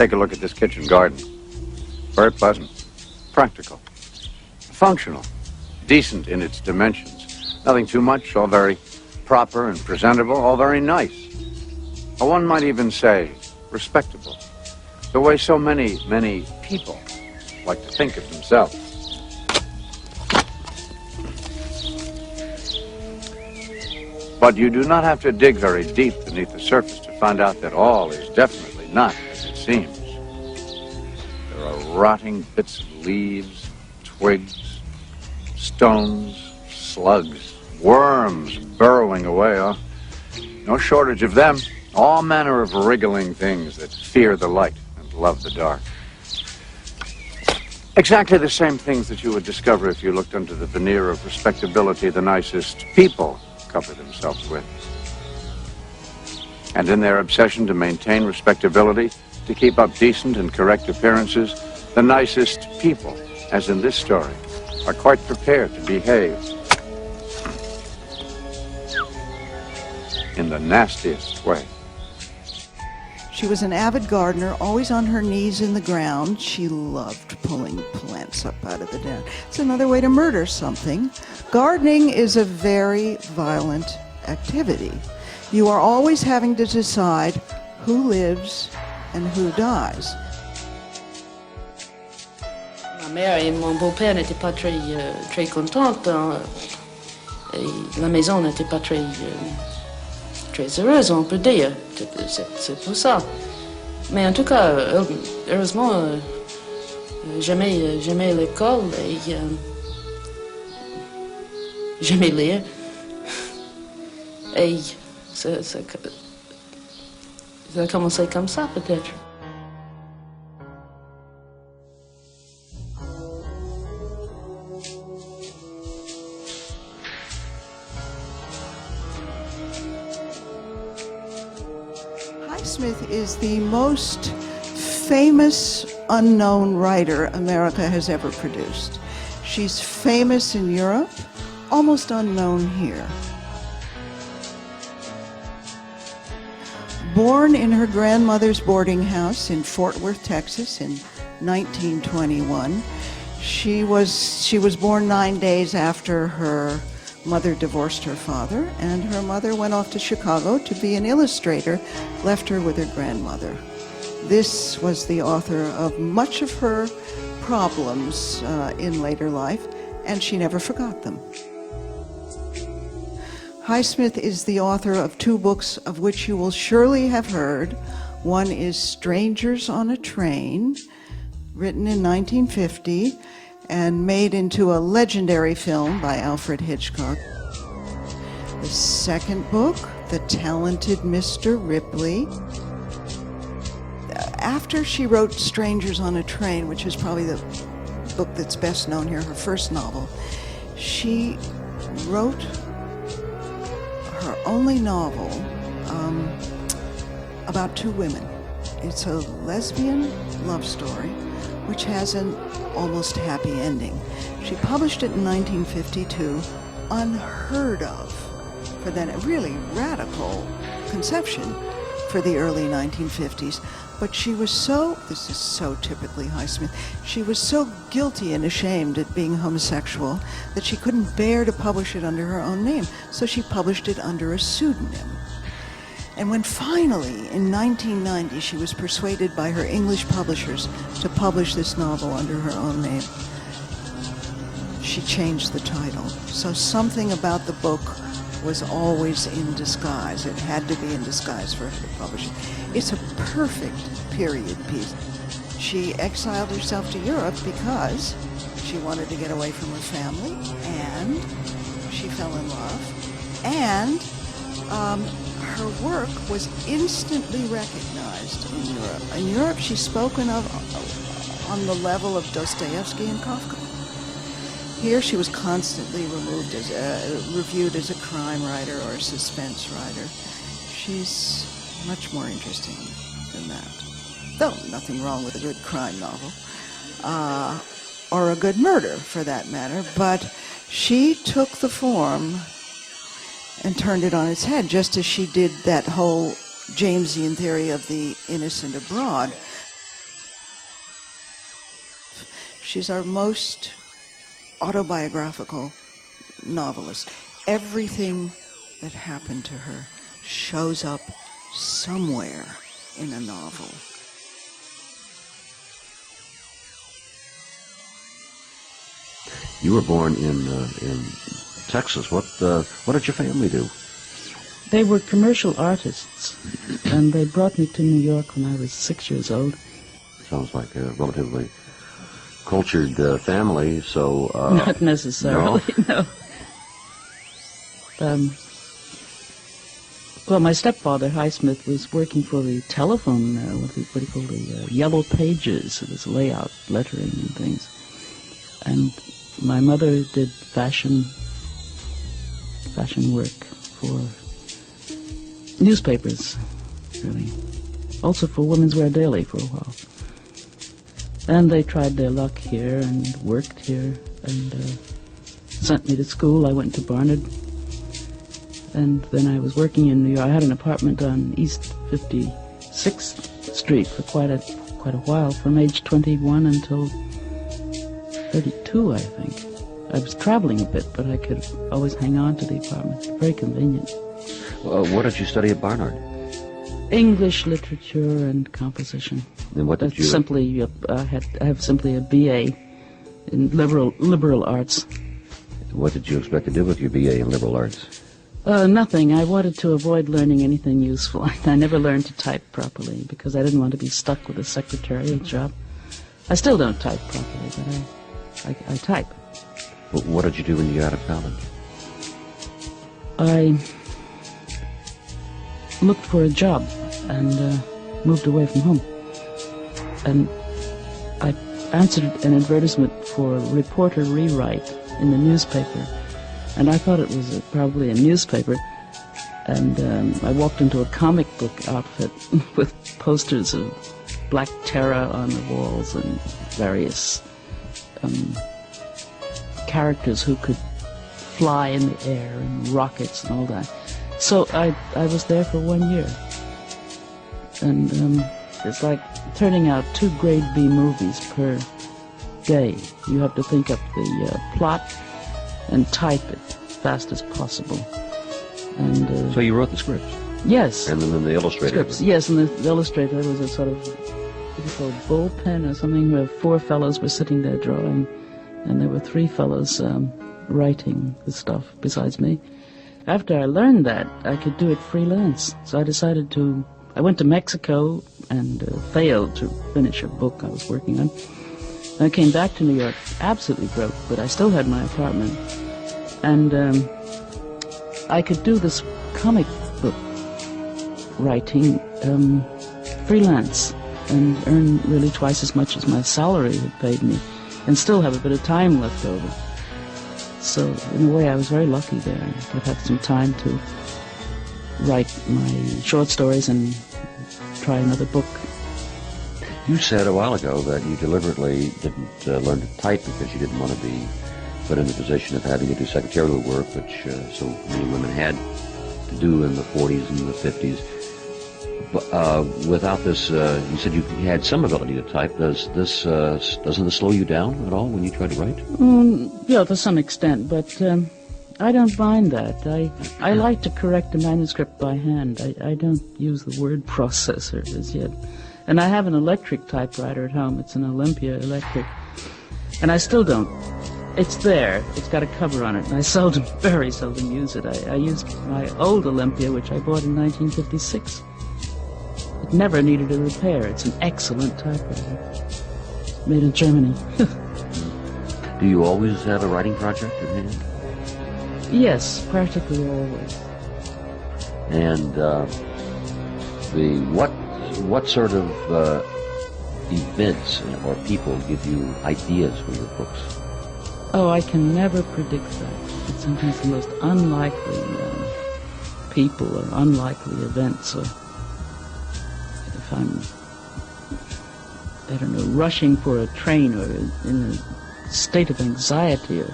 Take a look at this kitchen garden. Very pleasant, practical, functional, decent in its dimensions. Nothing too much, all very proper and presentable, all very nice. Or one might even say respectable. The way so many people like to think of themselves. But you do not have to dig very deep beneath the surface to find out that all is definitely not as it seems. There are rotting bits of leaves, twigs, stones, slugs, worms burrowing away. Oh, no shortage of them. All manner of wriggling things that fear the light and love the dark. Exactly the same things that you would discover if you looked under the veneer of respectability the nicest people cover themselves with. And in their obsession to maintain respectability, to keep up decent and correct appearances, the nicest people, as in this story, are quite prepared to behave in the nastiest way. She was an avid gardener, always on her knees in the ground. She loved pulling plants up out of the ground. It's another way to murder something. Gardening is a very violent activity. You are always having to decide who lives and who dies. Ma mère et mon beau-père n'étaient pas très contentes. Et la maison n'était pas très heureuse, on peut dire. C'est pour ça. Mais en tout cas, heureusement, j'aimais l'école et j'aimais lire. Et ça a commencé comme ça, peut-être. Highsmith is the most famous unknown writer America has ever produced. She's famous in Europe, almost unknown here. Born in her grandmother's boarding house in Fort Worth, Texas in 1921, she was born 9 days after her mother divorced her father, and her mother went off to Chicago to be an illustrator, left her with her grandmother. This was the author of much of her problems in later life, and she never forgot them. Highsmith is the author of 2 books of which you will surely have heard. One is Strangers on a Train, written in 1950, and made into a legendary film by Alfred Hitchcock. The second book, The Talented Mr. Ripley. After she wrote Strangers on a Train, which is probably the book that's best known here, her first novel, she wrote her only novel about 2 women. It's a lesbian love story which has an almost happy ending. She published it in 1952, unheard of for that really radical conception for the early 1950s. But she was this is so typically Highsmith, she was so guilty and ashamed at being homosexual that she couldn't bear to publish it under her own name, so she published it under a pseudonym. And when finally, in 1990, she was persuaded by her English publishers to publish this novel under her own name, she changed the title. So something about the book was always in disguise. It had to be in disguise for her to publish it. It's a perfect period piece. She exiled herself to Europe because she wanted to get away from her family, and she fell in love, and her work was instantly recognized in Europe. In Europe, she's spoken of on the level of Dostoevsky and Kafka. Here, she was constantly reviewed as a crime writer or a suspense writer. She's much more interesting than that. Though, nothing wrong with a good crime novel, or a good murder, for that matter, but she took the form and turned it on its head, just as she did that whole Jamesian theory of the innocent abroad. She's our most autobiographical novelist. Everything that happened to her shows up somewhere in a novel. You were born in Texas. What did your family do? They were commercial artists, and they brought me to New York when I was 6 years old. Sounds like a relatively cultured family, so... Not necessarily, no. Well, my stepfather, Highsmith, was working for the telephone, what do you call the Yellow Pages, it was layout, lettering and things. And my mother did fashion work for newspapers, really. Also for Women's Wear Daily for a while. And they tried their luck here and worked here and sent me to school. I went to Barnard. And then I was working in New York. I had an apartment on East 56th Street for quite a while, from age 21 until 32, I think. I was traveling a bit, but I could always hang on to the apartment. Very convenient. What did you study at Barnard? English literature and composition. And what did you... Simply, I have simply a BA in liberal arts. What did you expect to do with your BA in liberal arts? Nothing. I wanted to avoid learning anything useful. I never learned to type properly because I didn't want to be stuck with a secretarial job. I still don't type properly, but I type. What did you do when you got out of college? I looked for a job and moved away from home. And I answered an advertisement for reporter rewrite in the newspaper. And I thought it was probably a newspaper. And I walked into a comic book outfit with posters of Black Terror on the walls and various characters who could fly in the air and rockets and all that. So I was there for 1 year. And it's like turning out 2 grade B movies per day. You have to think up the plot and type it fast as possible. And so you wrote the scripts? Yes. And then the illustrator? Scripts, yes, and the illustrator was a sort of, what do you call it, bullpen or something, where 4 fellows were sitting there drawing, and there were 3 fellows writing the stuff besides me. After I learned that, I could do it freelance, so I went to Mexico and failed to finish a book I was working on. I came back to New York absolutely broke, but I still had my apartment. And I could do this comic book writing freelance and earn really twice as much as my salary had paid me and still have a bit of time left over. So in a way I was very lucky there. I could have some time to write my short stories and try another book. You said a while ago that you deliberately didn't learn to type because you didn't want to be put in the position of having to do secretarial work, which so many women had to do in the 40s and the 50s. But without this, you said you had some ability to type. Doesn't this slow you down at all when you try to write? Yeah, to some extent, but I don't mind that. I like to correct a manuscript by hand. I don't use the word processor as yet. And I have an electric typewriter at home. It's an Olympia electric. And I still don't. It's there. It's got a cover on it. And I very seldom use it. I used my old Olympia, which I bought in 1956. It never needed a repair. It's an excellent typewriter. Made in Germany. Do you always have a writing project at hand? Yes, practically always. And what sort of events or people give you ideas for your books? Oh, I can never predict that. It's sometimes the most unlikely people or unlikely events. Or if I'm, I don't know, rushing for a train or in a state of anxiety, or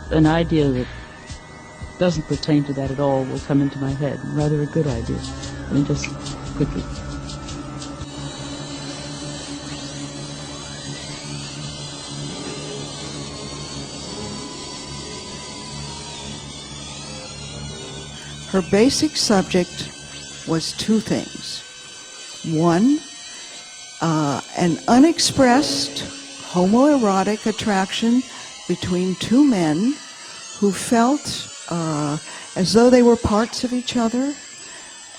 an idea that doesn't pertain to that at all will come into my head. Rather a good idea. I mean, just quickly. Her basic subject was two things. One, an unexpressed homoerotic attraction between two men who felt as though they were parts of each other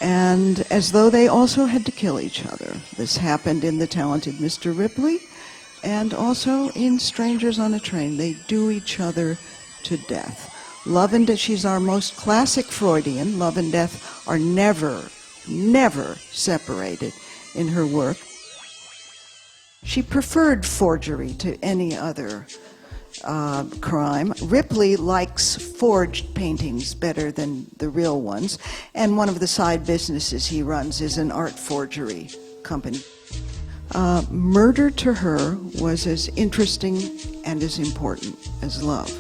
and as though they also had to kill each other. This happened in The Talented Mr. Ripley and also in Strangers on a Train. They do each other to death. Love and death, she's our most classic Freudian. Love and death are never separated in her work. She preferred forgery to any other crime. Ripley likes forged paintings better than the real ones, and one of the side businesses he runs is an art forgery company. Murder to her was as interesting and as important as love.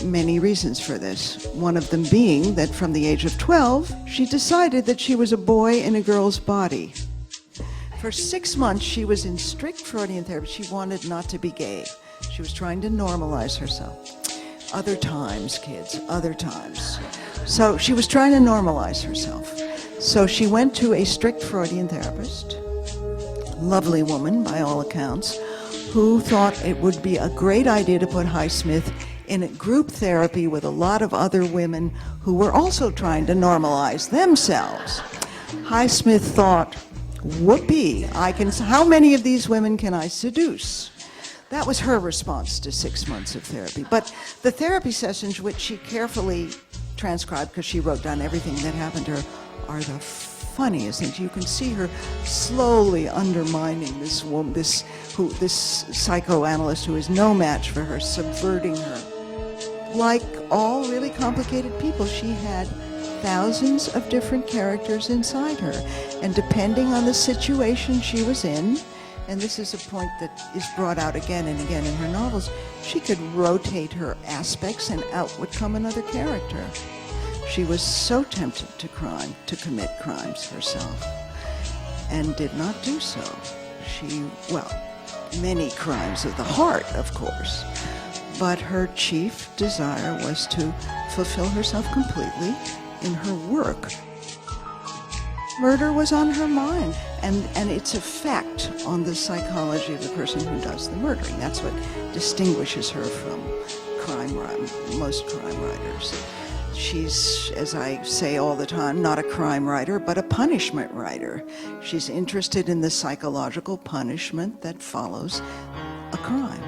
Many reasons for this. One of them being that from the age of 12, she decided that she was a boy in a girl's body. For 6 months, she was in strict Freudian therapy. She wanted not to be gay. She was trying to normalize herself. Other times, kids, other times. So she was trying to normalize herself. So she went to a strict Freudian therapist, lovely woman by all accounts, who thought it would be a great idea to put Highsmith in a group therapy with a lot of other women who were also trying to normalize themselves. Highsmith thought, whoopee, how many of these women can I seduce? That was her response to 6 months of therapy. But the therapy sessions, which she carefully transcribed because she wrote down everything that happened to her, are the funniest things. You can see her slowly undermining this woman, this psychoanalyst who is no match for her, subverting her. Like all really complicated people, she had thousands of different characters inside her, and depending on the situation she was in, and this is a point that is brought out again and again in her novels, she could rotate her aspects and out would come another character. She was so tempted to commit crimes herself, and did not do so. Many crimes of the heart, of course, but her chief desire was to fulfill herself completely in her work. Murder was on her mind, and its effect on the psychology of the person who does the murdering. That's what distinguishes her from most crime writers. She's, as I say all the time, not a crime writer, but a punishment writer. She's interested in the psychological punishment that follows a crime.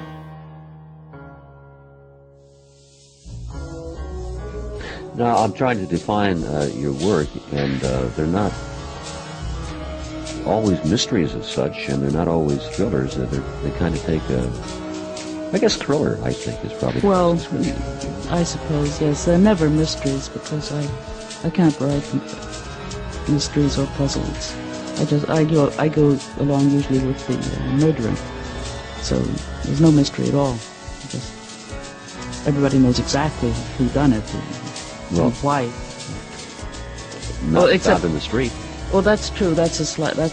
Now, I'm trying to define your work, and they're not always mysteries as such, and they're not always thrillers. They kind of take I guess thriller, I think, is probably the best description. I suppose, yes. They're never mysteries because I can't write mysteries or puzzles. I go along usually with the murdering. So there's no mystery at all. Just everybody knows exactly who done it and why. Not except in the street. Well, that's true. That's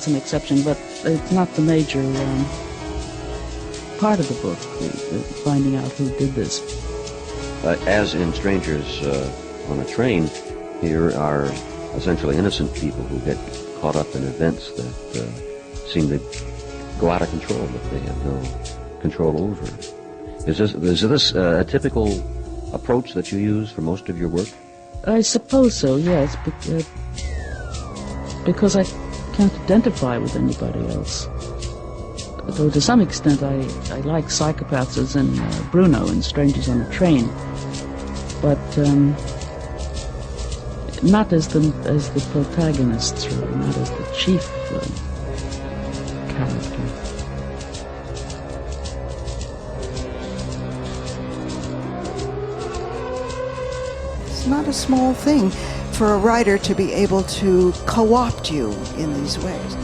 an exception, but it's not the major part of the book, finding out who did this. As in Strangers on a Train, here are essentially innocent people who get caught up in events that seem to go out of control, that they have no control over. Is this a typical approach that you use for most of your work? I suppose so, yes, because I can't identify with anybody else. Though to some extent I like psychopaths as in Bruno in Strangers on a Train, but not as the protagonists, really, not as the chief character. It's not a small thing for a writer to be able to co-opt you in these ways.